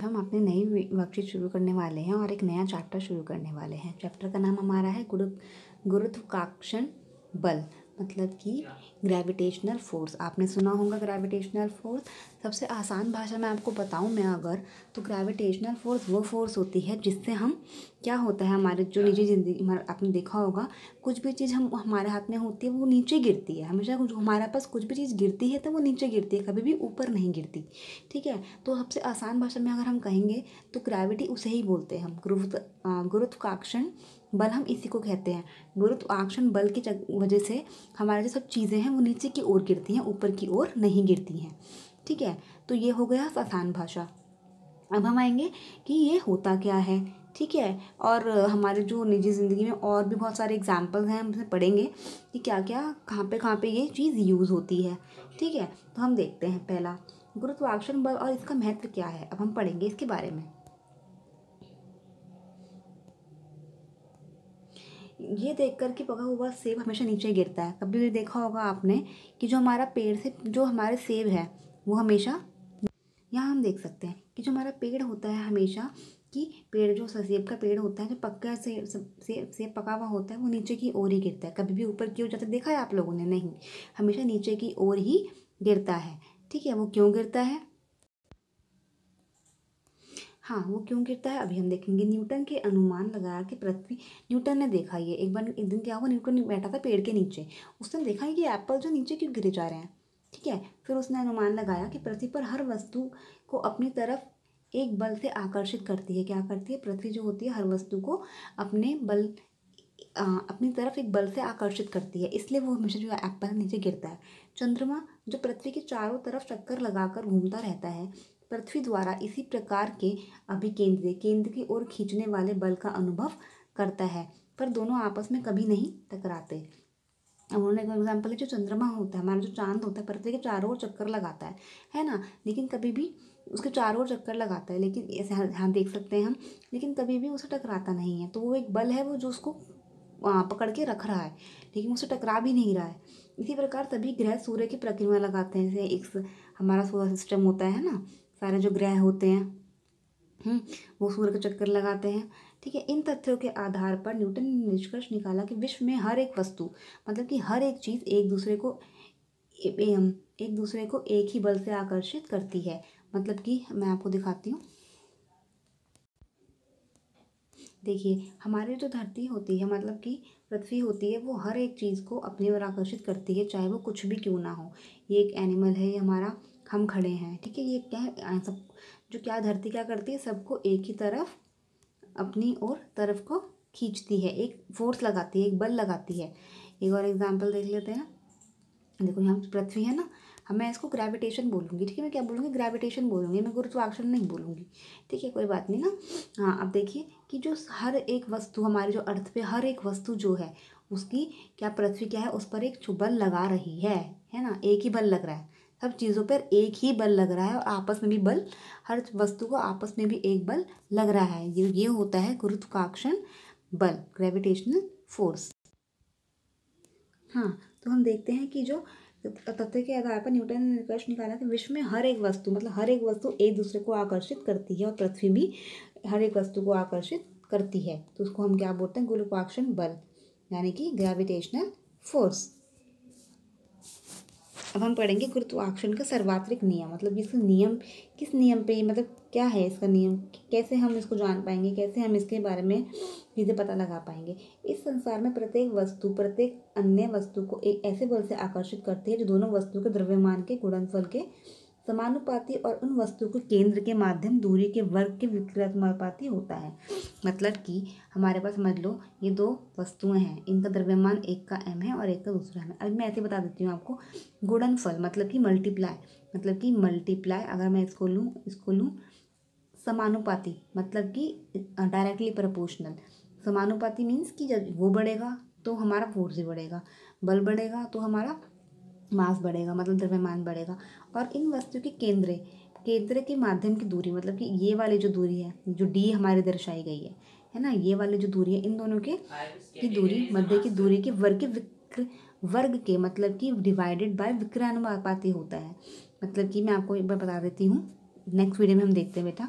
हम अपनी नई वर्कशीट शुरू करने वाले हैं और एक नया चैप्टर शुरू करने वाले हैं। चैप्टर का नाम हमारा है गुरुत्वाकर्षण बल, मतलब कि ग्रेविटेशनल फोर्स। आपने सुना होगा ग्रेविटेशनल फोर्स। सबसे आसान भाषा में आपको बताऊं मैं अगर, तो ग्रेविटेशनल फोर्स वो फोर्स होती है जिससे हम, क्या होता है हमारे जो निजी ज़िंदगी, आपने देखा होगा कुछ भी चीज़ हम हमारे हाथ में होती है वो नीचे गिरती है। हमेशा कुछ हमारे पास कुछ भी चीज़ गिरती है तो वो नीचे गिरती है, कभी भी ऊपर नहीं गिरती। ठीक है, तो सबसे आसान भाषा में अगर हम कहेंगे तो ग्रेविटी उसे ही बोलते हैं हम। गुरुत्वाकर्षण बल हम इसी को कहते हैं। गुरुत्वाकर्षण बल की वजह से हमारी जो सब चीज़ें हैं वो नीचे की ओर गिरती हैं, ऊपर की ओर नहीं गिरती हैं। ठीक है, तो ये हो गया आसान भाषा। अब हम आएंगे कि ये होता क्या है। ठीक है, और हमारे जो निजी ज़िंदगी में और भी बहुत सारे एग्जाम्पल्स हैं, हम उसे पढ़ेंगे कि क्या क्या कहाँ पे ये चीज़ यूज़ होती है। ठीक है, तो हम देखते हैं पहला गुरुत्वाकर्षण बल और इसका महत्व क्या है। अब हम पढ़ेंगे इसके बारे में। ये देखकर कि पका हुआ सेब हमेशा नीचे गिरता है। कभी भी देखा होगा आपने कि जो हमारा पेड़ से जो हमारे सेब है वो हमेशा, यहाँ हम देख सकते हैं कि जो हमारा पेड़ होता है हमेशा, कि पेड़ जो सेब का पेड़ होता है, जो पक्का सेब पका हुआ होता है वो नीचे की ओर ही गिरता है। कभी भी ऊपर की ओर जाते देखा है आप लोगों ने? नहीं, हमेशा नीचे की ओर ही गिरता है। ठीक है, वो क्यों गिरता है? हाँ, वो क्यों गिरता है अभी हम देखेंगे। न्यूटन के अनुमान लगाया कि पृथ्वी, न्यूटन ने देखा ये एक दिन क्या हुआ, न्यूटन बैठा था पेड़ के नीचे, उसने देखा कि एप्पल जो नीचे क्यों गिरे जा रहे हैं। ठीक है, फिर उसने अनुमान लगाया कि पृथ्वी पर हर वस्तु को अपनी तरफ एक बल से आकर्षित करती है। क्या करती है? पृथ्वी जो होती है हर वस्तु को अपनी तरफ एक बल से आकर्षित करती है, इसलिए वो हमेशा जो एप्पल नीचे गिरता है। चंद्रमा जो पृथ्वी के चारों तरफ चक्कर लगाकर घूमता रहता है, पृथ्वी द्वारा इसी प्रकार के केंद्र की ओर खींचने वाले बल का अनुभव करता है, पर दोनों आपस में कभी नहीं टकराते। अब उन्होंने एक एग्जाम्पल है, जो चंद्रमा होता है, हमारा जो चांद होता है, पृथ्वी के चारों ओर चक्कर लगाता है ना, लेकिन कभी भी उसके चारों ओर चक्कर लगाता है, लेकिन ऐसे हाँ देख सकते हैं हम, लेकिन कभी भी उसे टकराता नहीं है। तो वो एक बल है वो जो उसको पकड़ के रख रहा है, लेकिन उसे टकरा भी नहीं रहा है। इसी प्रकार सभी ग्रह सूर्य की परिक्रमा लगाते हैं। जैसे एक हमारा सोलर सिस्टम होता है ना, सारे जो ग्रह होते हैं वो सूर्य का चक्कर लगाते हैं। ठीक है, इन तथ्यों के आधार पर न्यूटन ने निष्कर्ष निकाला कि विश्व में हर एक वस्तु, मतलब कि हर एक चीज़ एक दूसरे को एक ही बल से आकर्षित करती है। मतलब कि मैं आपको दिखाती हूँ, देखिए हमारी जो धरती होती है, मतलब कि पृथ्वी होती है, वो हर एक चीज़ को अपनी ओर आकर्षित करती है, चाहे वो कुछ भी क्यों ना हो। ये एक एनिमल है, ये हमारा, हम खड़े हैं। ठीक है, ये क्या है, सब जो क्या धरती क्या करती है, सबको एक ही तरफ अपनी ओर तरफ को खींचती है, एक फोर्स लगाती है, एक बल लगाती है। एक और एग्जाम्पल देख लेते हैं। देखो यहाँ पृथ्वी है ना, मैं इसको ग्रेविटेशन बोलूँगी। ठीक है, मैं क्या बोलूँगी? ग्रेविटेशन बोलूँगी, मैं गुरुत्वाकर्षण नहीं बोलूँगी। ठीक है, कोई बात नहीं ना। हाँ, अब देखिए कि जो हर एक वस्तु, हमारी जो अर्थ पे हर एक वस्तु जो है उसकी क्या, पृथ्वी क्या है, उस पर एक बल लगा रही है ना, एक ही बल लग रहा है। सब चीज़ों पर एक ही बल लग रहा है, और आपस में भी बल, हर वस्तु को आपस में भी एक बल लग रहा है। ये होता है गुरुत्वाकर्षण बल, ग्रेविटेशनल फोर्स। हाँ, तो हम देखते हैं कि जो तथ्य के आधार पर न्यूटन ने निष्कर्ष निकाला कि विश्व में हर एक वस्तु, मतलब हर एक वस्तु एक दूसरे को आकर्षित करती है, और पृथ्वी भी हर एक वस्तु को आकर्षित करती है। तो उसको हम क्या बोलते हैं? गुरुत्वाकर्षण बल, यानी कि ग्रेविटेशनल फोर्स। अब हम पढ़ेंगे गुरुत्वाकर्षण का सर्वात्रिक नियम, मतलब इसका नियम, किस नियम पे, मतलब क्या है इसका नियम, कैसे हम इसको जान पाएंगे, कैसे हम इसके बारे में चीज़ें पता लगा पाएंगे। इस संसार में प्रत्येक वस्तु प्रत्येक अन्य वस्तु को एक ऐसे बल से आकर्षित करती है जो दोनों वस्तुओं के द्रव्यमान के गुणनफल के समानुपाती और उन वस्तु के केंद्र के माध्यम दूरी के वर्ग के विकृतानुपाती होता है। मतलब कि हमारे पास समझ लो ये दो वस्तुएं हैं, इनका द्रव्यमान एक का m है और एक का दूसरा m है। अभी मैं ऐसे बता देती हूँ आपको। गुणनफल मतलब कि मल्टीप्लाई, अगर मैं इसको लूँ समानुपाती, मतलब कि डायरेक्टली प्रोपोर्शनल। समानुपाती मीन्स कि जब वो बढ़ेगा तो हमारा फोर्स भी बढ़ेगा, बल बढ़ेगा तो हमारा मास बढ़ेगा, मतलब द्रव्यमान बढ़ेगा। और इन वस्तु के केंद्र के माध्यम की दूरी, मतलब कि ये वाली जो दूरी है, जो d हमारी दर्शाई गई है ना, ये वाली जो दूरी है, इन दोनों की दूरी, मध्य की दूरी के वर्ग के मतलब कि डिवाइडेड बाय विकरानुपाती होता है। मतलब कि मैं आपको एक बार बता देती हूँ, नेक्स्ट वीडियो में हम देखते हैं बेटा।